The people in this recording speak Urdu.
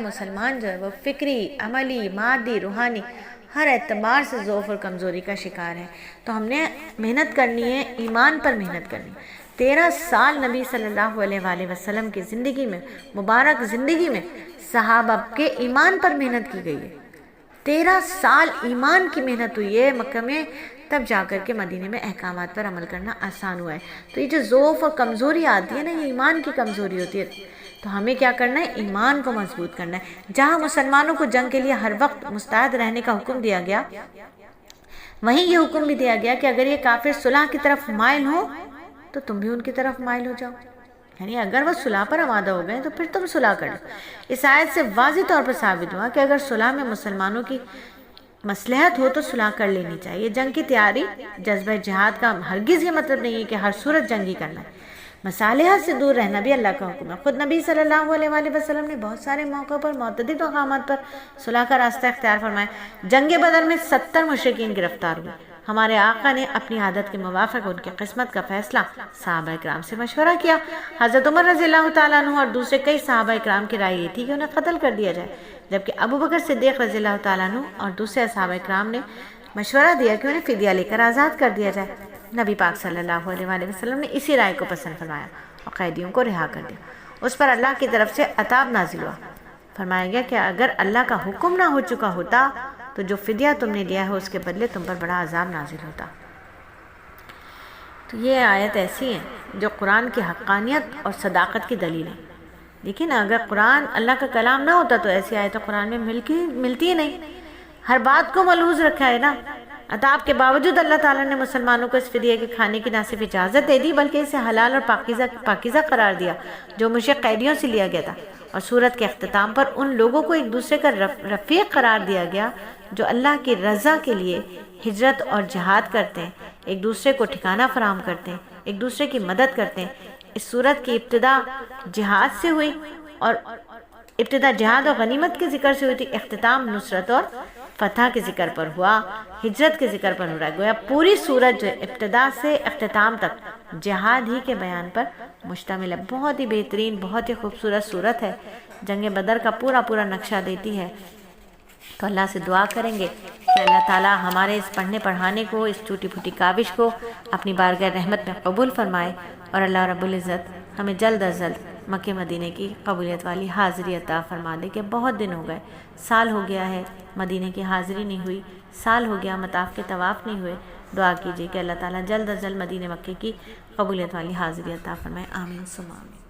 مسلمان جو ہے وہ فکری، عملی، مادی، روحانی ہر اعتبار سے ضعف اور کمزوری کا شکار ہے۔ تو ہم نے محنت کرنی ہے، ایمان پر محنت کرنی ہے۔ 13 سال نبی صلی اللہ علیہ وآلہ وسلم کی زندگی میں، مبارک زندگی میں، صحابہ کے ایمان پر محنت کی گئی ہے۔ 13 سال ایمان کی محنت ہوئی ہے مکہ میں، تب جا کر کے مدینے میں احکامات پر عمل کرنا آسان ہوا ہے۔ تو یہ جو ضعف اور کمزوری آتی ہے نا، یہ ایمان کی کمزوری ہوتی ہے۔ تو ہمیں کیا کرنا ہے؟ ایمان کو مضبوط کرنا ہے۔ جہاں مسلمانوں کو جنگ کے لیے ہر وقت مستعد رہنے کا حکم دیا گیا، وہیں یہ حکم بھی دیا گیا کہ اگر یہ کافر صلح کی طرف مائل ہو تو تم بھی ان کی طرف مائل ہو جاؤ، یعنی اگر وہ صلح پر آمادہ ہو گئے تو پھر تم صلح کر لو۔ اس آیت سے واضح طور پر ثابت ہوا کہ اگر صلح میں مسلمانوں کی مصلحت ہو تو صلح کر لینی چاہیے۔ جنگ کی تیاری، جذبہ جہاد کا ہرگز یہ مطلب نہیں ہے کہ ہر صورت جنگی کرنا ہے۔ مصالحت سے دور رہنا بھی اللہ کا حکم ہے۔ خود نبی صلی اللہ علیہ وآلہ وسلم نے بہت سارے موقعوں پر متعدد مقامات پر صلح کا راستہ اختیار فرمایا۔ جنگ بدر میں 70 مشرکین گرفتار ہوئے۔ ہمارے آقا نے اپنی عادت کے موافق ان کی قسمت کا فیصلہ صحابہ اکرام سے مشورہ کیا۔ حضرت عمر رضی اللہ تعالیٰ عنہ اور دوسرے کئی صحابہ اکرام کی رائے یہ تھی کہ انہیں قتل کر دیا جائے، جبکہ ابو بکر صدیق رضی اللہ تعالیٰ عنہ اور دوسرے صحابہ اکرام نے مشورہ دیا کہ انہیں فدیہ لے کر آزاد کر دیا جائے۔ نبی پاک صلی اللہ علیہ وآلہ وسلم نے اسی رائے کو پسند فرمایا اور قیدیوں کو رہا کر دیا۔ اس پر اللہ کی طرف سے عتاب نازل ہوا۔ فرمایا گیا کہ اگر اللہ کا حکم نہ ہو چکا ہوتا تو جو فدیہ تم نے لیا ہے اس کے بدلے تم پر بڑا عذاب نازل ہوتا۔ تو یہ آیت ایسی ہے جو قرآن کی حقانیت اور صداقت کی دلیل ہے۔ لیکن اگر قرآن اللہ کا کلام نہ ہوتا تو ایسی آیتیں قرآن میں ملتی ہی نہیں۔ ہر بات کو ملحوظ رکھا ہے نا۔ عتاب کے باوجود اللہ تعالیٰ نے مسلمانوں کو اس فدیے کے کھانے کی نہ صرف اجازت دے دی بلکہ اسے حلال اور پاکیزہ قرار دیا جو مشرک قیدیوں سے لیا گیا تھا۔ اور سورت کے اختتام پر ان لوگوں کو ایک دوسرے کا رفیق قرار دیا گیا جو اللہ کی رضا کے لیے ہجرت اور جہاد کرتے ہیں، ایک دوسرے کو ٹھکانہ فراہم کرتے ہیں، ایک دوسرے کی مدد کرتے ہیں۔ اس سورت کی ابتدا جہاد سے ہوئی اور ابتدا جہاد اور غنیمت کے ذکر سے ہوئی تھی، اختتام نصرت اور فتح کے ذکر پر ہوا، ہجرت کے ذکر پر ہو رہا ہے۔ گویا پوری سورت جو ابتدا سے اختتام تک جہاد ہی کے بیان پر مشتمل ہے۔ بہت ہی بہترین، بہت ہی خوبصورت سورت ہے، جنگ بدر کا پورا نقشہ دیتی ہے۔ تو اللہ سے دعا کریں گے کہ اللہ تعالیٰ ہمارے اس پڑھنے پڑھانے کو، اس ٹوٹی پھوٹی کاوش کو اپنی بارگاہ رحمت میں قبول فرمائے، اور اللہ رب العزت ہمیں جلد از جلد مکہ مدینے کی قبولیت والی حاضری عطا فرما دے۔ کہ بہت دن ہو گئے، سال ہو گیا ہے مدینے کی حاضری نہیں ہوئی، سال ہو گیا مطاف کے طواف نہیں ہوئے۔ دعا کیجیے کہ اللہ تعالیٰ جلد از جلد مدینہ مکہ کی قبولیت والی حاضری عطا فرمائے۔ آمین ثم آمین۔